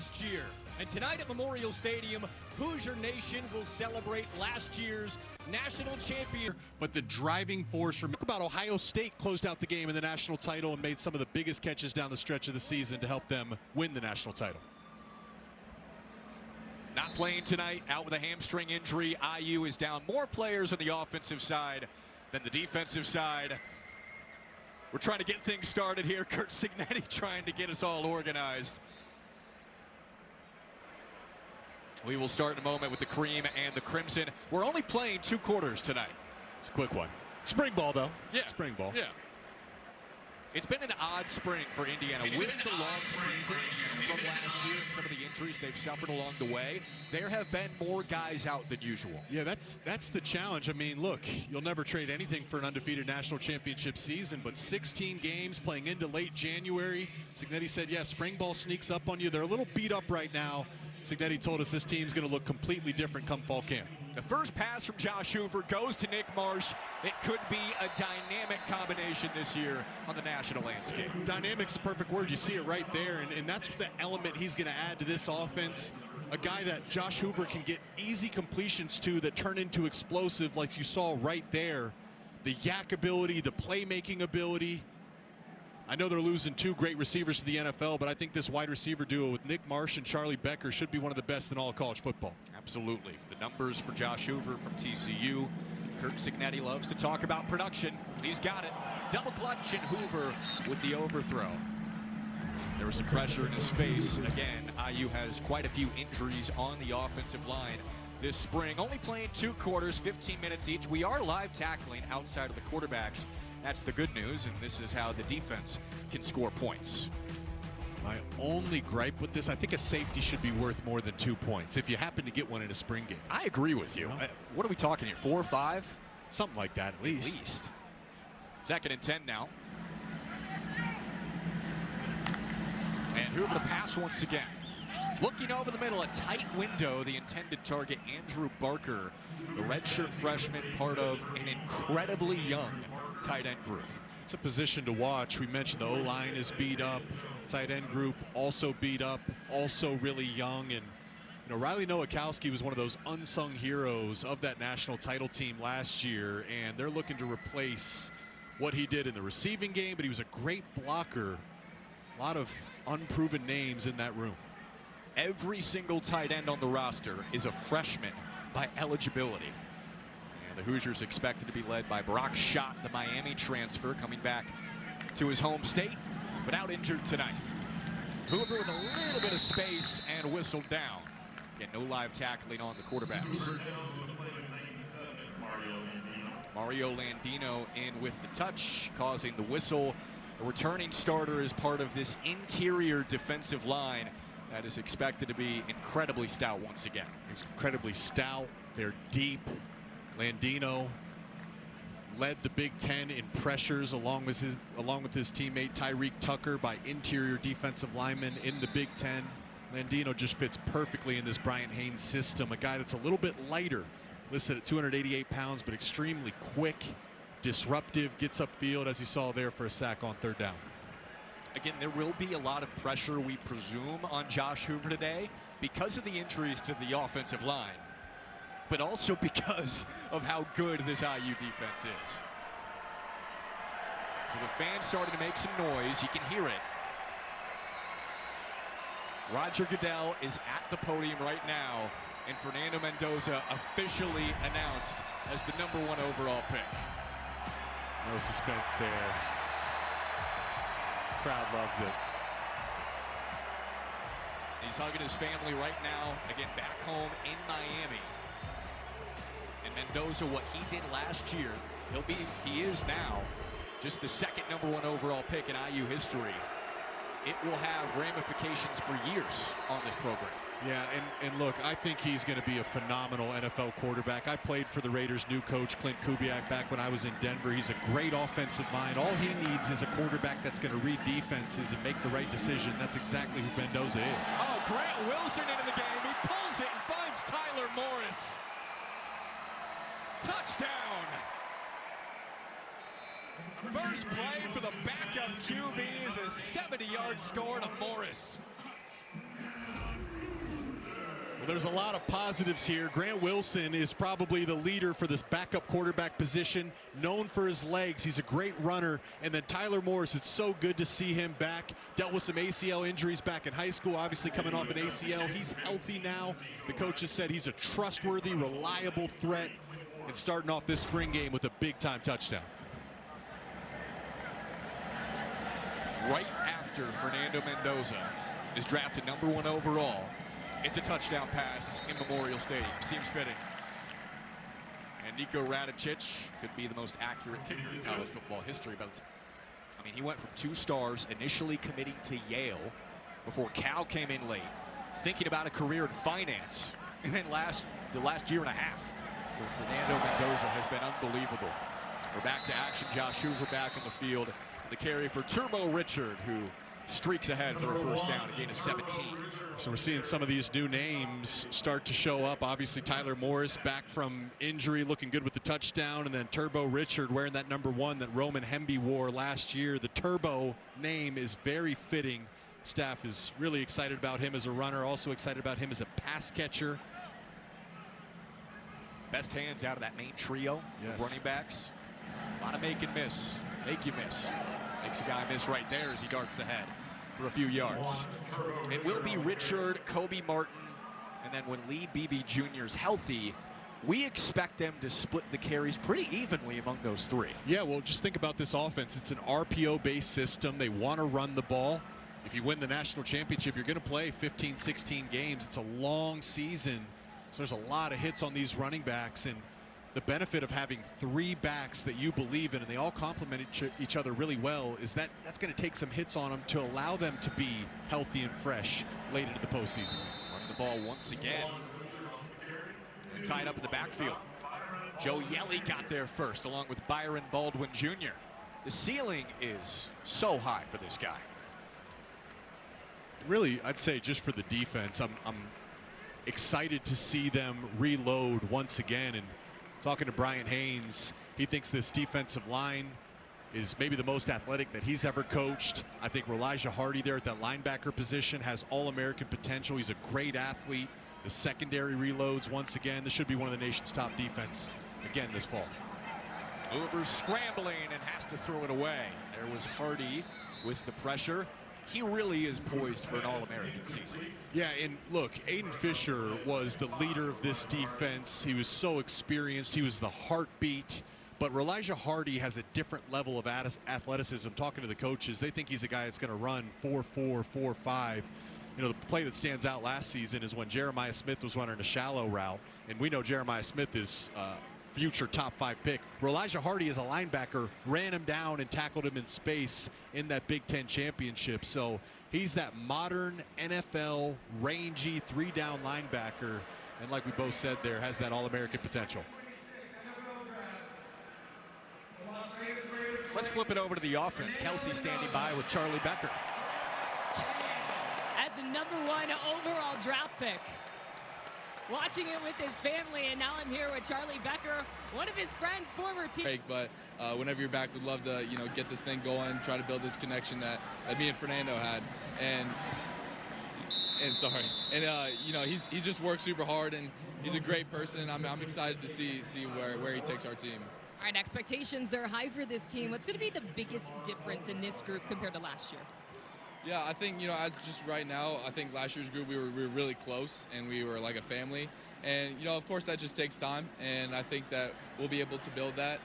last year. And tonight at Memorial Stadium, Hoosier Nation will celebrate last year's national champion. But the driving force from about Ohio State closed out the game in the national title and made some of the biggest catches down the stretch of the season to help them win the national title. Not playing tonight, out with a hamstring injury. IU is down more players on the offensive side than the defensive side. We're trying to get things started here. Curt Cignetti trying to get us all organized. We will start in a moment with the cream and the crimson. We're only playing 2 quarters tonight. It's a quick one. Spring ball, though. Yeah. Spring ball. Yeah. It's been an odd spring for Indiana. With the long season from last year and some of the injuries they've suffered along the way, there have been more guys out than usual. Yeah, that's the challenge. I mean, look, you'll never trade anything for an undefeated national championship season, but 16 games playing into late January. Cignetti said, yeah, spring ball sneaks up on you. They're a little beat up right now. Cignetti told us this team's going to look completely different come fall camp. The first pass from Josh Hoover goes to Nick Marsh. It could be a dynamic combination this year on the national landscape. Dynamic's the perfect word. You see it right there, and that's the element he's going to add to this offense. A guy that Josh Hoover can get easy completions to that turn into explosive, like you saw right there. The yak ability, the playmaking ability. I know they're losing 2 great receivers to the NFL, but I think this wide receiver duo with Nick Marsh and Charlie Becker should be one of the best in all of college football. Absolutely. The numbers for Josh Hoover from TCU. Curt Cignetti loves to talk about production. He's got it. Double clutch and Hoover with the overthrow. There was some pressure in his face. Again, IU has quite a few injuries on the offensive line this spring. Only playing 2 quarters, 15 minutes each. We are live tackling outside of the quarterbacks. That's the good news, and this is how the defense can score points. My only gripe with this, I think a safety should be worth more than 2 points if you happen to get one in a spring game. I agree with you. What are we talking here, 4 or 5? Something like that, at least. 2nd and 10 now. And Hoover the pass once again. Looking over the middle, a tight window, the intended target, Andrew Barker, the redshirt freshman, part of an incredibly young tight end group. It's a position to watch. We mentioned the O-line is beat up. Tight end group also beat up, also really young. And you know, Riley Nowakowski was one of those unsung heroes of that national title team last year, and they're looking to replace what he did in the receiving game, but he was a great blocker. A lot of unproven names in that room. Every single tight end on the roster is a freshman by eligibility. And the Hoosiers expected to be led by Brock Schott, the Miami transfer, coming back to his home state, but out injured tonight. Hoover with a little bit of space and whistled down. Again, no live tackling on the quarterbacks. Mario Landino in with the touch, causing the whistle. A returning starter is part of this interior defensive line that is expected to be incredibly stout once again. He's incredibly stout. They're deep. Landino led the Big Ten in pressures along with his teammate Tyreek Tucker by interior defensive linemen in the Big Ten. Landino just fits perfectly in this Bryant Haynes system. A guy that's a little bit lighter, listed at 288 pounds, but extremely quick, disruptive, gets upfield as you saw there for a sack on 3rd down. Again, there will be a lot of pressure, we presume, on Josh Hoover today because of the injuries to the offensive line, but also because of how good this IU defense is. So the fans starting to make some noise. You can hear it. Roger Goodell is at the podium right now, and Fernando Mendoza officially announced as the #1 overall pick. No suspense there. Crowd loves it. He's hugging his family right now, again back home in Miami. And Mendoza, what he did last year, he is now just the 2nd #1 overall pick in IU history. It will have ramifications for years on this program. Yeah, and look, I think he's going to be a phenomenal NFL quarterback. I played for the Raiders' new coach, Clint Kubiak, back when I was in Denver. He's a great offensive mind. All he needs is a quarterback that's going to read defenses and make the right decision. That's exactly who Mendoza is. Oh, Grant Wilson into the game. He pulls it and finds Tyler Morris. Touchdown. First play for the backup QB is a 70-yard score to Morris. there's a lot of positives here. Grant Wilson is probably the leader for this backup quarterback position, known for his legs. He's a great runner. And then Tyler Morris, it's so good to see him back. Dealt with some ACL injuries back in high school, obviously coming off an ACL. He's healthy now. The coach has said he's a trustworthy, reliable threat, and starting off this spring game with a big-time touchdown. Right after Fernando Mendoza is drafted #1 overall, it's a touchdown pass in Memorial Stadium. Seems fitting. And Niko Radicic could be the most accurate kicker in college football history. But I mean, he went from 2 stars, initially committing to Yale before Cal came in late, thinking about a career in finance. And then the last year and a half for Fernando Mendoza has been unbelievable. We're back to action. Josh Hoover back on the field. The carry for Turbo Richard, who streaks ahead for a first down, a gain of 17. So we're seeing some of these new names start to show up. Obviously, Tyler Morris back from injury, looking good with the touchdown. And then Turbo Richard wearing that #1 that Roman Hemby wore last year. The Turbo name is very fitting. Staff is really excited about him as a runner, also excited about him as a pass catcher. Best hands out of that main trio of running backs. A lot of make and miss. Make you miss. Makes a guy miss right there as he darts ahead for a few yards. It will be Richard, Kobe Martin, and then when Lee Beebe Jr. is healthy, we expect them to split the carries pretty evenly among those 3. Yeah, well, just think about this offense. It's an RPO-based system. They want to run the ball. If you win the national championship, you're going to play 15, 16 games. It's a long season, so there's a lot of hits on these running backs. And the benefit of having 3 backs that you believe in and they all complement each other really well is that that's going to take some hits on them to allow them to be healthy and fresh late into the postseason. Running the ball once again. And tied up in the backfield. Joe Yelly got there first along with Byron Baldwin Jr. The ceiling is so high for this guy. Really, I'd say just for the defense, I'm excited to see them reload once again. And talking to Brian Haynes, he thinks this defensive line is maybe the most athletic that he's ever coached. I think Elijah Hardy there at that linebacker position has All-American potential. He's a great athlete. The secondary reloads once again. This should be one of the nation's top defense again this fall. Hoover's scrambling and has to throw it away. There was Hardy with the pressure. He really is poised for an All-American season. Yeah, and look, Aiden Fisher was the leader of this defense. He was so experienced. He was the heartbeat. But Elijah Hardy has a different level of athleticism. Talking to the coaches, they think he's a guy that's going to run 4.4, 4.5. You know, the play that stands out last season is when Jeremiah Smith was running a shallow route. And we know Jeremiah Smith is future top 5 pick. Elijah Hardy as a linebacker ran him down and tackled him in space in that Big Ten championship. So he's that modern NFL rangy 3-down linebacker, and like we both said there, has that All-American potential. Let's flip it over to the offense. Kelsey standing by with Charlie Becker. As the #1 overall draft pick. Watching it with his family, and now I'm here with Charlie Becker, one of his friends, former team. But whenever you're back, we'd love to, get this thing going, try to build this connection that me and Fernando had, and he's just worked super hard, and he's a great person. I'm excited to see where he takes our team. All right, expectations, they're high for this team. What's going to be the biggest difference in this group compared to last year? Yeah, I think, as just right now, I think last year's group, we were really close, and we were like a family. And, of course, that just takes time, and I think that we'll be able to build that,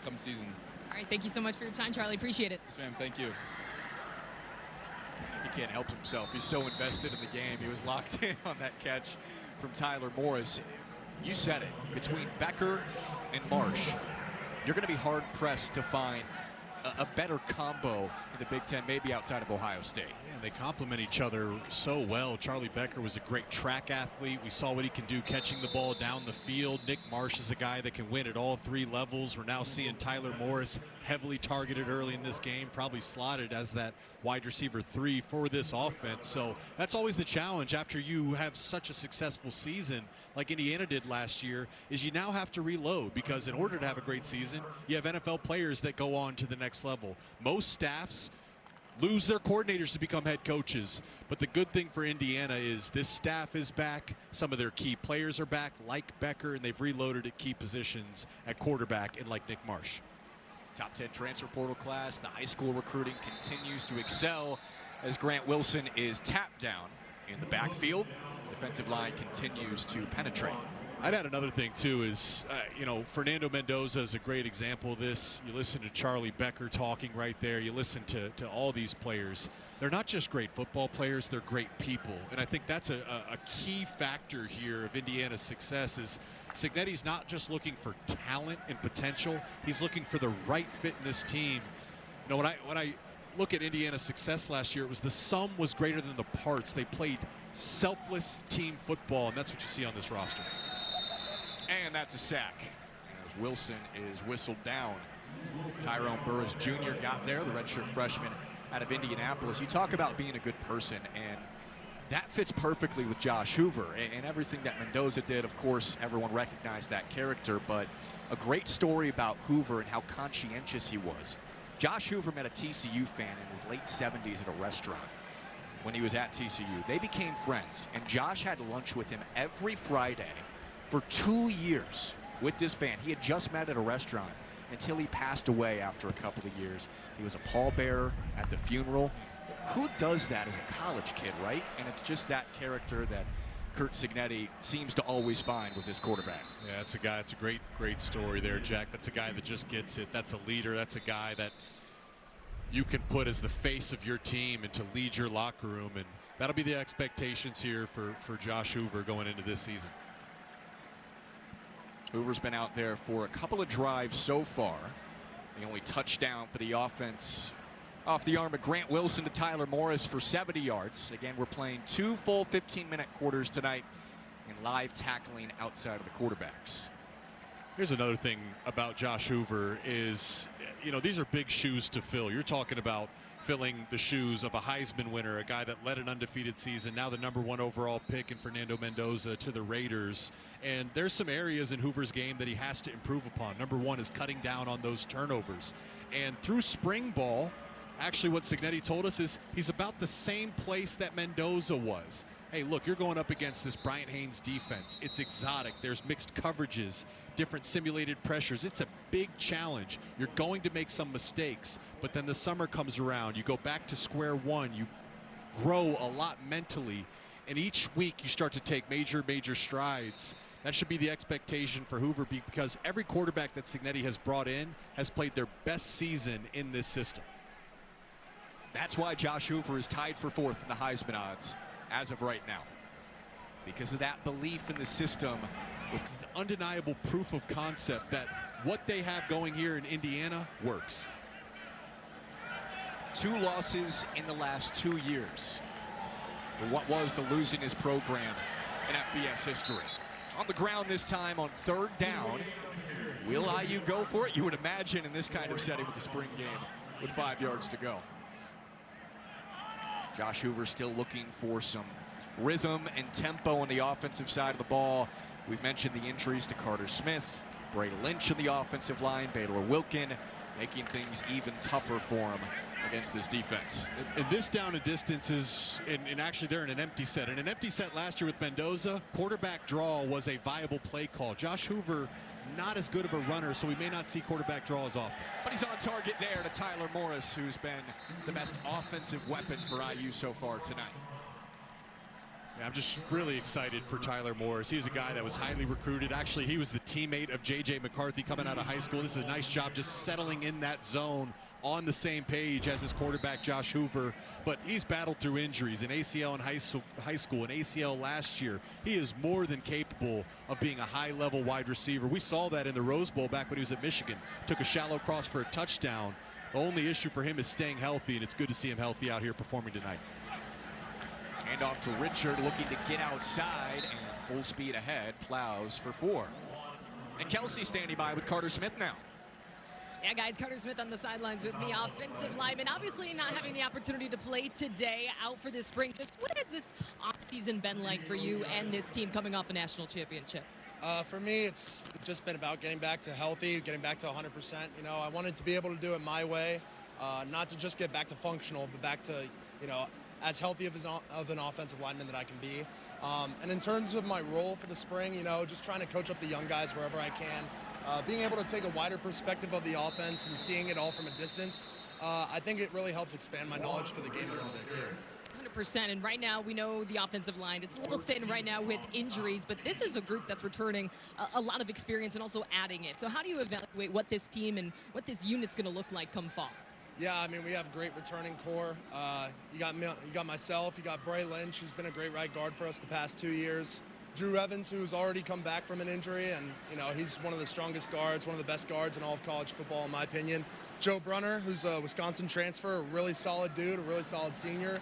come season. All right, thank you so much for your time, Charlie. Appreciate it. Yes, ma'am. Thank you. He can't help himself. He's so invested in the game. He was locked in on that catch from Tyler Morris. You said it. Between Becker and Marsh, you're going to be hard-pressed to find a better combo in the Big Ten, maybe outside of Ohio State. Yeah, they complement each other so well. Charlie Becker was a great track athlete. We saw what he can do catching the ball down the field. Nick Marsh is a guy that can win at all 3 levels. We're now seeing Tyler Morris heavily targeted early in this game, probably slotted as that wide receiver 3 for this offense. So that's always the challenge after you have such a successful season like Indiana did last year, is you now have to reload, because in order to have a great season, you have NFL players that go on to the next level. Most staffs lose their coordinators to become head coaches. But the good thing for Indiana is this staff is back. Some of their key players are back, like Becker, and they've reloaded at key positions at quarterback and like Nick Marsh. Top 10 transfer portal class. The high school recruiting continues to excel as Grant Wilson is tapped down in the backfield. Defensive line continues to penetrate. I'd add another thing too is, Fernando Mendoza is a great example of this. You listen to Charlie Becker talking right there. You listen to all these players. They're not just great football players, they're great people. And I think that's a key factor here of Indiana's success is Cignetti's not just looking for talent and potential, he's looking for the right fit in this team. When I look at Indiana's success last year, it was the sum was greater than the parts. They played selfless team football, and that's what you see on this roster. And that's a sack as Wilson is whistled down. Tyrone Burris Jr. got there, the redshirt freshman out of Indianapolis. You talk about being a good person, and that fits perfectly with Josh Hoover and everything that Mendoza did. Of course, everyone recognized that character, but a great story about Hoover and how conscientious he was. Josh Hoover met a TCU fan in his late 70s at a restaurant when he was at TCU. They became friends, and Josh had lunch with him every Friday for 2 years with this fan. He had just met at a restaurant until he passed away after a couple of years. He was a pallbearer at the funeral. Who does that as a college kid, right? And it's just that character that Curt Cignetti seems to always find with his quarterback. Yeah, that's a guy. It's a great story there, Jack. That's a guy that just gets it. That's a leader. That's a guy that you can put as the face of your team and to lead your locker room. And that'll be the expectations here for Josh Hoover going into this season. Hoover's been out there for a couple of drives so far. The only touchdown for the offense off the arm of Grant Wilson to Tyler Morris for 70 yards. Again, we're playing 2 full 15-minute quarters tonight and live tackling outside of the quarterbacks. Here's another thing about Josh Hoover is, these are big shoes to fill. You're talking about filling the shoes of a Heisman winner, a guy that led an undefeated season, now the #1 overall pick in Fernando Mendoza to the Raiders. And there's some areas in Hoover's game that he has to improve upon. Number one is cutting down on those turnovers. And through spring ball, actually what Cignetti told us is he's about the same place that Mendoza was. Hey, look, you're going up against this Bryant Haynes defense. It's exotic. There's mixed coverages, different simulated pressures. It's a big challenge. You're going to make some mistakes, but then the summer comes around. You go back to square one. You grow a lot mentally, and each week you start to take major strides. That should be the expectation for Hoover because every quarterback that Cignetti has brought in has played their best season in this system. That's why Josh Hoover is tied for 4th in the Heisman odds as of right now, because of that belief in the system. It's undeniable proof of concept that what they have going here in Indiana works. 2 losses in the last 2 years. What was the losingest program in FBS history. On the ground this time on 3rd down. Will IU go for it? You would imagine in this kind of setting with the spring game with 5 yards to go. Josh Hoover still looking for some rhythm and tempo on the offensive side of the ball. We've mentioned the injuries to Carter Smith, Brady Lynch in the offensive line, Baylor Wilkin, making things even tougher for him against this defense. And this down and distance is, and actually they're in an empty set. In an empty set last year with Mendoza, quarterback draw was a viable play call. Josh Hoover, not as good of a runner, so we may not see quarterback draw as often. But he's on target there to Tyler Morris, who's been the best offensive weapon for IU so far tonight. Yeah, I'm just really excited for Tyler Morris. He's a guy that was highly recruited. Actually, he was the teammate of J.J. McCarthy coming out of high school. This is a nice job just settling in that zone on the same page as his quarterback, Josh Hoover. But he's battled through injuries, an ACL in high school, an ACL last year. He is more than capable of being a high-level wide receiver. We saw that in the Rose Bowl back when he was at Michigan. Took a shallow cross for a touchdown. The only issue for him is staying healthy, and it's good to see him healthy out here performing tonight. Hand off to Richard, looking to get outside, and full speed ahead, plows for 4. And Kelsey standing by with Carter Smith now. Yeah, guys, Carter Smith on the sidelines with me, offensive lineman. Obviously not having the opportunity to play today, out for this spring. What has this offseason been like for you and this team coming off a national championship? For me, it's just been about getting back to healthy, getting back to 100%. You know, I wanted to be able to do it my way. not to just get back to functional, but back to, you know, as healthy of an offensive lineman that I can be. And in terms of my role for the spring, you know, just trying to coach up the young guys wherever I can. Being able to take a wider perspective of the offense and seeing it all from a distance, I think it really helps expand my knowledge for the game a little bit too. 100%. And right now, we know the offensive line, it's a little thin right now with injuries, but this is a group that's returning a lot of experience and also adding it. So how do you evaluate what this team and what this unit's going to look like come fall? Yeah, I mean, we have great returning core. You got myself, you got Bray Lynch, who's been a great right guard for us the past 2 years. Drew Evans, who's already come back from an injury, and you know he's one of the strongest guards, one of the best guards in all of college football, in my opinion. Joe Brunner, who's a Wisconsin transfer, a really solid dude, a really solid senior,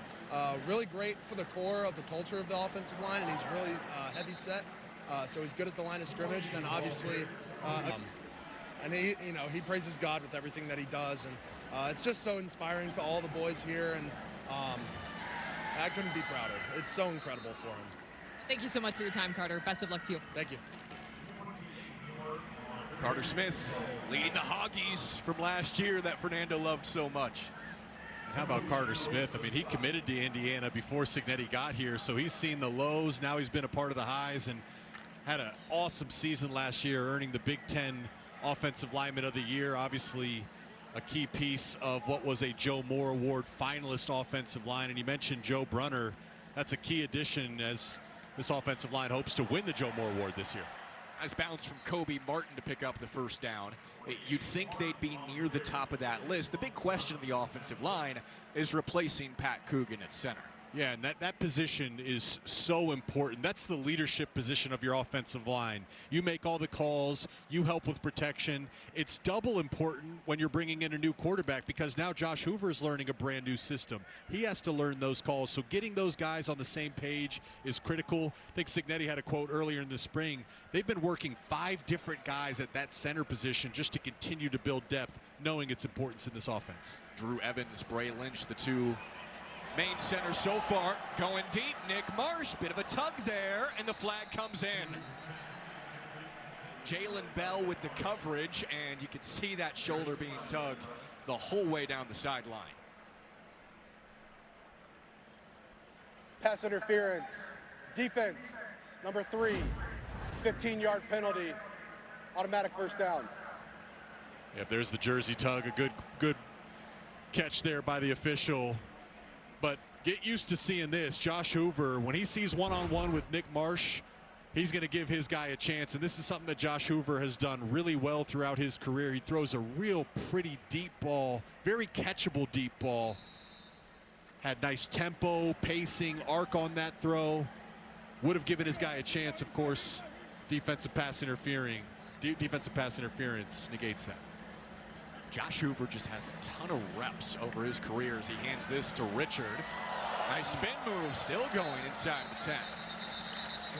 really great for the core of the culture of the offensive line, and he's really heavy set, so he's good at the line of scrimmage. And then obviously, and he praises God with everything that he does, and it's just so inspiring to all the boys here, and I couldn't be prouder. It's so incredible for him. Thank you so much for your time, Carter. Best of luck to you. Thank you. Carter Smith leading the Hoggies from last year that Fernando loved so much. And how about Carter Smith? I mean, he committed to Indiana before Cignetti got here, so he's seen the lows. Now he's been a part of the highs and had an awesome season last year, earning the Big Ten Offensive Lineman of the Year. Obviously, a key piece of what was a Joe Moore Award finalist offensive line. And you mentioned Joe Brunner. That's a key addition as this offensive line hopes to win the Joe Moore Award this year. Nice bounce from Kobe Martin to pick up the first down. You'd think they'd be near the top of that list. The big question of the offensive line is replacing Pat Coogan at center. Yeah, and that position is so important. That's the leadership position of your offensive line. You make all the calls, you help with protection. It's double important when you're bringing in a new quarterback because now Josh Hoover is learning a brand new system. He has to learn those calls, so getting those guys on the same page is critical. I think Cignetti had a quote earlier in the spring. They've been working 5 different guys at that center position just to continue to build depth, knowing its importance in this offense. Drew Evans, Bray Lynch, the two main centers so far. Going deep, Nick Marsh, bit of a tug there, and the flag comes in. Jalen Bell with the coverage, and you can see that shoulder being tugged the whole way down the sideline. Pass interference, defense, number 3, 15-yard penalty, automatic first down. If there's the jersey tug, a good catch there by the official. But get used to seeing this. Josh Hoover, when he sees one-on-one with Nick Marsh, he's going to give his guy a chance. And this is something that Josh Hoover has done really well throughout his career. He throws a real pretty deep ball, very catchable deep ball. Had nice tempo, pacing, arc on that throw. Would have given his guy a chance, of course. Defensive pass interference negates that. Josh Hoover just has a ton of reps over his career as he hands this to Richard. Nice spin move, still going inside the 10.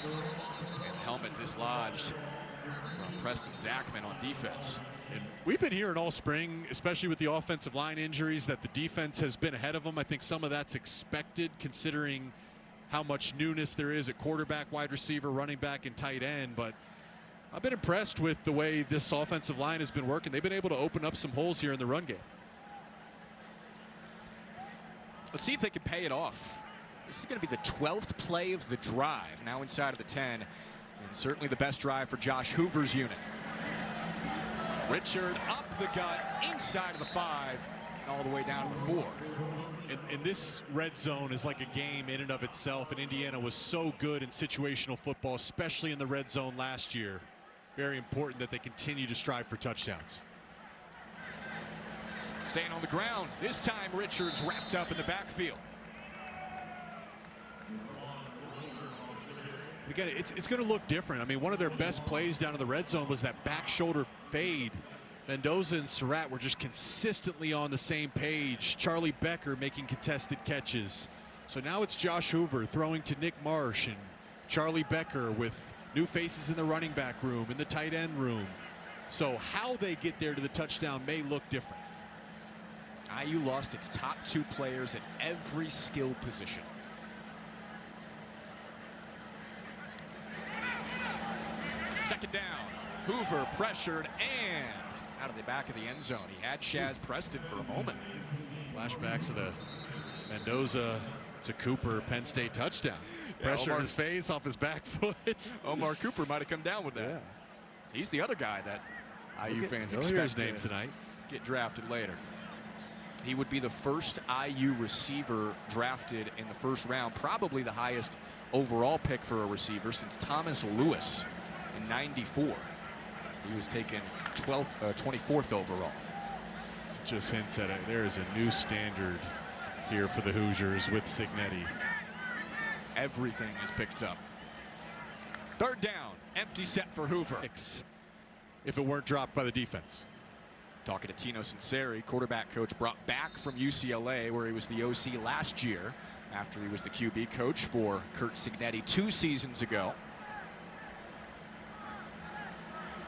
And helmet dislodged from Preston Zachman on defense. And we've been hearing all spring, especially with the offensive line injuries, that the defense has been ahead of them. I think some of that's expected considering how much newness there is at quarterback, wide receiver, running back, and tight end. But I've been impressed with the way this offensive line has been working. They've been able to open up some holes here in the run game. Let's see if they can pay it off. This is going to be the 12th play of the drive, now inside of the 10, and certainly the best drive for Josh Hoover's unit. Richard up the gut, inside of the 5, and all the way down to the 4. And this red zone is like a game in and of itself, and Indiana was so good in situational football, especially in the red zone last year. Very important that they continue to strive for touchdowns. Staying on the ground. This time Richards wrapped up in the backfield. Again, it's going to look different. I mean, one of their best plays down in the red zone was that back shoulder fade. Mendoza and Surratt were just consistently on the same page. Charlie Becker making contested catches. So now it's Josh Hoover throwing to Nick Marsh and Charlie Becker with new faces in the running back room, in the tight end room. So how they get there to the touchdown may look different. IU lost its top 2 players at every skill position. Second down. Hoover pressured and out of the back of the end zone. He had Shaz Preston for a moment. Flashbacks of the Mendoza to Cooper Penn State touchdown. Yeah, Pressure Omar- in his face off his back foot. Omar Cooper might have come down with that. Yeah. He's the other guy that IU fans You'll hear his expect name to tonight. get drafted later. He would be the first IU receiver drafted in the first round, probably the highest overall pick for a receiver since Thomas Lewis in '94. He was taken 24th overall. Just hints at it. There is a new standard here for the Hoosiers with Cignetti. Everything is picked up. Third down, empty set for Hoover. If it weren't dropped by the defense. Talking to Tino Sinceri, quarterback coach brought back from UCLA, where he was the OC last year after he was the QB coach for Curt Cignetti 2 seasons ago.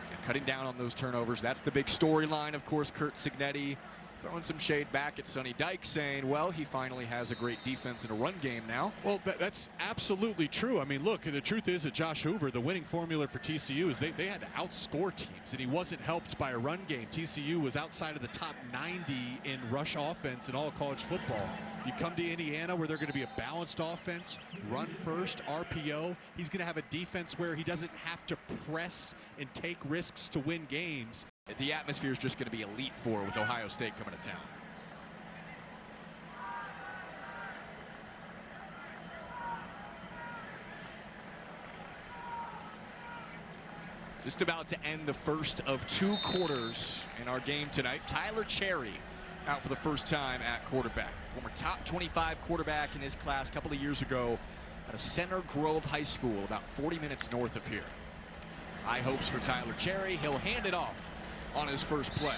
And cutting down on those turnovers, that's the big storyline. Of course, Curt Cignetti throwing some shade back at Sonny Dykes, saying, well, he finally has a great defense in a run game now. Well, that's absolutely true. I mean, look, the truth is that Josh Hoover, the winning formula for TCU is they had to outscore teams, and he wasn't helped by a run game. TCU was outside of the top 90 in rush offense in all of college football. You come to Indiana where they're going to be a balanced offense, run first, RPO. He's going to have a defense where he doesn't have to press and take risks to win games. The atmosphere is just going to be elite for with Ohio State coming to town. Just about to end the first of 2 quarters in our game tonight. Tyler Cherry out for the first time at quarterback. Former top 25 quarterback in his class a couple of years ago at a Center Grove High School about 40 minutes north of here. High hopes for Tyler Cherry. He'll hand it off on his first play.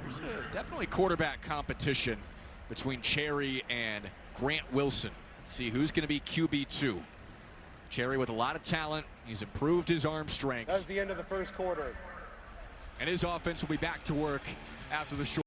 There's definitely quarterback competition between Cherry and Grant Wilson. See who's going to be QB2. Cherry with a lot of talent. He's improved his arm strength. That's the end of the first quarter. And his offense will be back to work after the short.